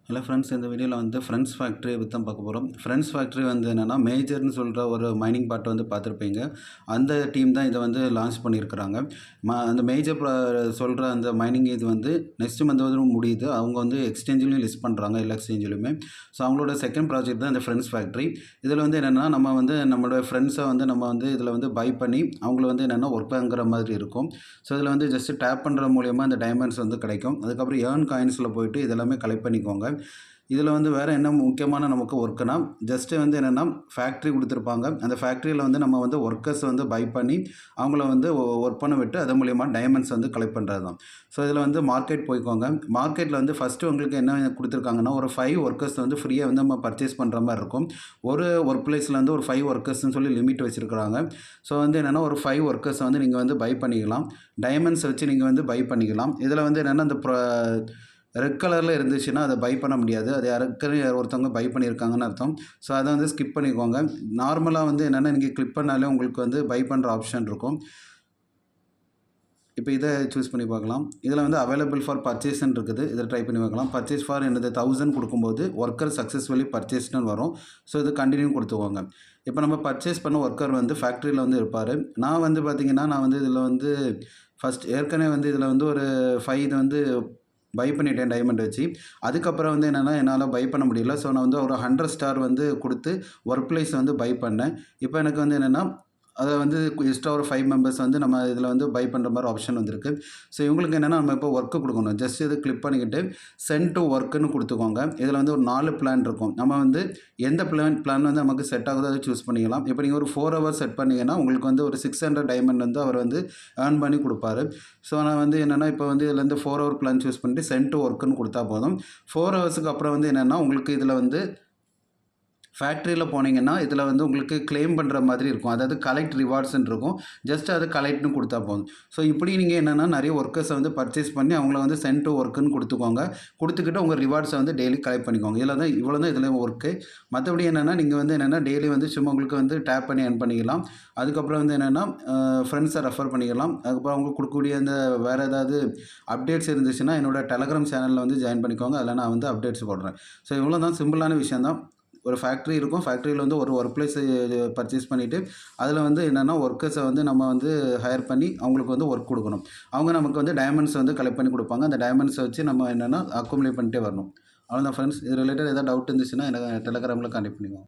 Hello friends, இந்த வீடியோவில் வந்து ஃப்ரெண்ட்ஸ் ஃபேக்ட்ரியை பற்றி தான் பார்க்க போகிறோம். ஃப்ரெண்ட்ஸ் ஃபேக்ட்ரி வந்து என்னென்னா மேஜர்னு சொல்கிற ஒரு மைனிங் பார்ட்டை வந்து பார்த்துருப்பீங்க. அந்த டீம் தான் இதை வந்து லான்ச் பண்ணியிருக்கிறாங்க. அந்த மேஜர் சொல்கிற அந்த மைனிங் இது வந்து நெக்ஸ்ட் மந்த் வந்து முடியுது. அவங்க வந்து எக்ஸ்சேஞ்சிலையும் லிஸ்ட் பண்ணுறாங்க, எல்லா எக்ஸ்சேஞ்சிலுமே. ஸோ அவங்களோட செகண்ட் ப்ராஜெக்ட் தான் இந்த ஃப்ரெண்ட்ஸ் ஃபேக்ட்ரி. இதில் வந்து என்னென்னா நம்ம வந்து நம்மளோட ஃப்ரெண்ட்ஸை வந்து நம்ம வந்து இதில் வந்து பை பண்ணி அவங்கள வந்து என்னென்னா ஒர்க் பண்ணுற மாதிரி இருக்கும். ஸோ இதில் வந்து ஜஸ்ட் டேப் பண்ணுற மூலியமாக இந்த டைமண்ட்ஸ் வந்து கிடைக்கும். அதுக்கப்புறம் ஏர்ன் காயின்ஸில் போயிட்டு இதெல்லாமே கலெக்ட் பண்ணிக்கோங்க. இதில் வந்து வேறு என்ன முக்கியமான நமக்கு ஒர்க்குனா, ஜஸ்ட்டு வந்து என்னென்னா ஃபேக்ட்ரி கொடுத்துருப்பாங்க. அந்த ஃபேக்ட்ரியில் வந்து நம்ம வந்து ஒர்க்கர்ஸ் வந்து பை பண்ணி அவங்கள வந்து ஒர்க் பண்ண விட்டு அது மூலிமா டைமண்ட்ஸ் வந்து கலெக்ட் பண்ணுறது தான். ஸோ இதில் வந்து மார்க்கெட் போய்க்கோங்க. மார்க்கெட்டில் வந்து ஃபஸ்ட்டு உங்களுக்கு என்ன கொடுத்துருக்காங்கன்னா, ஒரு 5 ஒர்க்கர்ஸ் வந்து ஃப்ரீயாக வந்து நம்ம பர்ச்சேஸ் பண்ணுற மாதிரி இருக்கும். ஒரு ஒர்க் பிளேஸில் வந்து ஒரு 5 ஒர்க்கர்ஸ்னு சொல்லி லிமிட் வச்சுருக்கிறாங்க. ஸோ வந்து என்னென்னா ஒரு 5 ஒர்க்கர்ஸ் வந்து நீங்கள் வந்து பை பண்ணிக்கலாம். டைமண்ட்ஸ் வச்சு நீங்கள் வந்து பை பண்ணிக்கலாம். இதில் வந்து என்னென்னா அந்த ரெட் கலரில் இருந்துச்சுன்னா அதை பை பண்ண முடியாது. அது யாருக்குன்னு ஒருத்தவங்க பை பண்ணியிருக்காங்கன்னு அர்த்தம். ஸோ அதை வந்து ஸ்கிப் பண்ணிக்கோங்க. நார்மலாக வந்து என்னென்னா நீங்கள் கிளிக் பண்ணாலே உங்களுக்கு வந்து பை பண்ணுற ஆப்ஷன் இருக்கும். இப்போ இதை சூஸ் பண்ணி பார்க்கலாம். இதில் வந்து அவைலபிள் ஃபார் பர்ச்சேஸ்ன்னு இருக்குது. இதை ட்ரை பண்ணி பார்க்கலாம். பர்ச்சேஸ் ஃபார் என்னது 1000 கொடுக்கும்போது ஒர்க்கர் சக்ஸஸ்ஃபுல்லி பர்ச்சேஸ்ன்னு வரும். ஸோ இது கண்டினியூ கொடுத்துக்கோங்க. இப்போ நம்ம பர்ச்சேஸ் பண்ண ஒர்க்கர் வந்து ஃபேக்ட்ரியில் வந்து இருப்பார். நான் வந்து பார்த்திங்கன்னா நான் வந்து இதில் வந்து ஃபஸ்ட் ஏற்கனவே வந்து இதில் வந்து ஒரு 5 இது வந்து பை பண்ணிட்டேன் டைமண்ட் வச்சு. அதுக்கப்புறம் வந்து என்னென்னா என்னால் பை பண்ண முடியல. ஸோ நான் வந்து ஒரு 100 ஸ்டார் வந்து கொடுத்து ஒர்க் பிளேஸ் வந்து பை பண்ணேன். இப்போ எனக்கு வந்து என்னென்னா அதை வந்து எக்ஸ்ட்ரா ஒரு 5 மெம்பர்ஸ் வந்து நம்ம இதில் வந்து பை பண்ணுற மாதிரி ஆப்ஷன் வந்திருக்கு. ஸோ இவங்களுக்கு என்னென்னா நம்ம இப்போ ஒர்க்கு கொடுக்கணும். ஜஸ்ட் இது கிளிக் பண்ணிக்கிட்டு சென்ட் டு ஒர்க்குன்னு கொடுத்துக்கோங்க. இதில் வந்து ஒரு 4 பிளான் இருக்கும். நம்ம வந்து எந்த பிளான் வந்து நமக்கு செட் ஆகுதோ அதை சூஸ் பண்ணிக்கலாம். இப்போ நீங்கள் ஒரு 4 ஹவர்ஸ் செட் பண்ணிங்கன்னா உங்களுக்கு வந்து ஒரு 600 டைமண்ட் வந்து அவர் வந்து ஏர்ன் பண்ணி கொடுப்பாரு. ஸோ நான் வந்து என்னென்னா இப்போ வந்து இதில் வந்து 4 ஹவர் பிளான் சூஸ் பண்ணிட்டு சென்ட் டு ஒர்க்குன்னு கொடுத்தா போதும். 4 ஹவர்ஸுக்கு அப்புறம் வந்து என்னென்னா உங்களுக்கு இதில் வந்து ஃபேக்ட்ரியில் போனீங்கன்னா இதில் வந்து உங்களுக்கு கிளைம் பண்ணுற மாதிரி இருக்கும். அதாவது கலெக்ட் ரிவார்ட்ஸ்ன்னு இருக்கும். ஜஸ்ட் அதை கலெக்ட்னு கொடுத்தா போதும். ஸோ இப்படி நீங்கள் என்னென்னா நிறைய ஒர்க்கர்ஸை வந்து பர்ச்சேஸ் பண்ணி அவங்கள வந்து சென்ட் டு ஒர்க்குன்னு கொடுத்துக்கோங்க. கொடுத்துக்கிட்டு உங்கள் ரிவார்ட்ஸை வந்து டெய்லி கலெக்ட் பண்ணிக்கோங்க. இதில் தான் இவ்வளோ தான் இதில் ஒர்க்கு. மற்றபடி என்னென்னா நீங்கள் வந்து என்னென்னா டெய்லி வந்து சும்மா உங்களுக்கு வந்து டேப் பண்ணி ஏர்ன் பண்ணிக்கலாம். அதுக்கப்புறம் வந்து என்னென்னா ஃப்ரெண்ட்ஸை ரெஃபர் பண்ணிக்கலாம். அதுக்கப்புறம் அவங்களுக்கு கொடுக்கக்கூடிய அந்த வேறு ஏதாவது அப்டேட்ஸ் இருந்துச்சுன்னா என்னோடய டெலகிராம் சேனலில் வந்து ஜாயின் பண்ணிக்கோங்க. அதில் நான் வந்து அப்டேட்ஸ் போடுறேன். ஸோ இவ்வளோ தான், சிம்பிளான விஷயம் தான். ஒரு ஃபேக்ட்ரி இருக்கும். ஃபேக்ட்ரியில் வந்து ஒரு ஒர்க் பிளேஸ் பர்ச்சேஸ் பண்ணிவிட்டு அதில் வந்து என்னென்னா ஒர்க்கர்ஸை வந்து நம்ம வந்து ஹையர் பண்ணி அவங்களுக்கு வந்து ஒர்க் கொடுக்கணும். அவங்க நமக்கு வந்து டைமண்ட்ஸ் வந்து கலெக்ட் பண்ணி கொடுப்பாங்க. அந்த டைமண்ட்ஸை வச்சு நம்ம என்னென்னா அக்குமுலேட் பண்ணிட்டே வரணும். அவ்வளோதான் ஃப்ரெண்ட்ஸ். இது ரிலேட்டட் ஏதாவது டவுட் இருந்துச்சுன்னா எனக்கு டெலகிராமில் கான்டெக்ட் பண்ணிக்கோங்க.